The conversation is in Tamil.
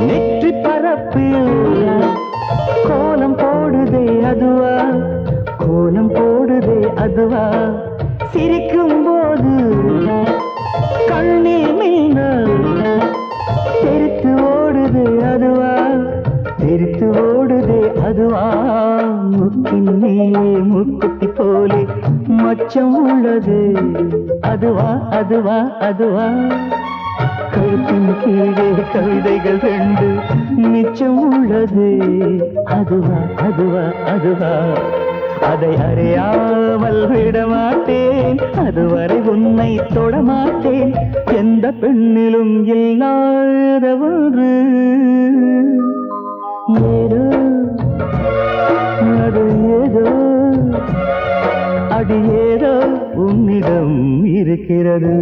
நெற்றி பரப்பு கோலம் போடுதே அதுவா, கோலம் போடுதே அதுவா, சிரிக்கும் போது கண்ணில் மின்னல் தெரித்து ஓடுதே அதுவா, தெரித்து ஓடுதே அதுவா, முத்தின் மேலே முக்குத்தி போலே மச்சம் உள்ளது அதுவா, அதுவா, அதுவா, கழுத்தின் கீழே கவிதைகள் ரெண்டு மிச்சம் உள்ளது அதுவா, அதுவா, அதுவா, அதை அறியாமல் விடமாட்டேன், அதுவரை உன்னை தொடமாட்டேன், எந்த பெண்ணிலும் இல்லாத ஒன்று ஏதோ, அது ஏதோ, அடி ஏதோ உன்னிடம் இருக்கிறது.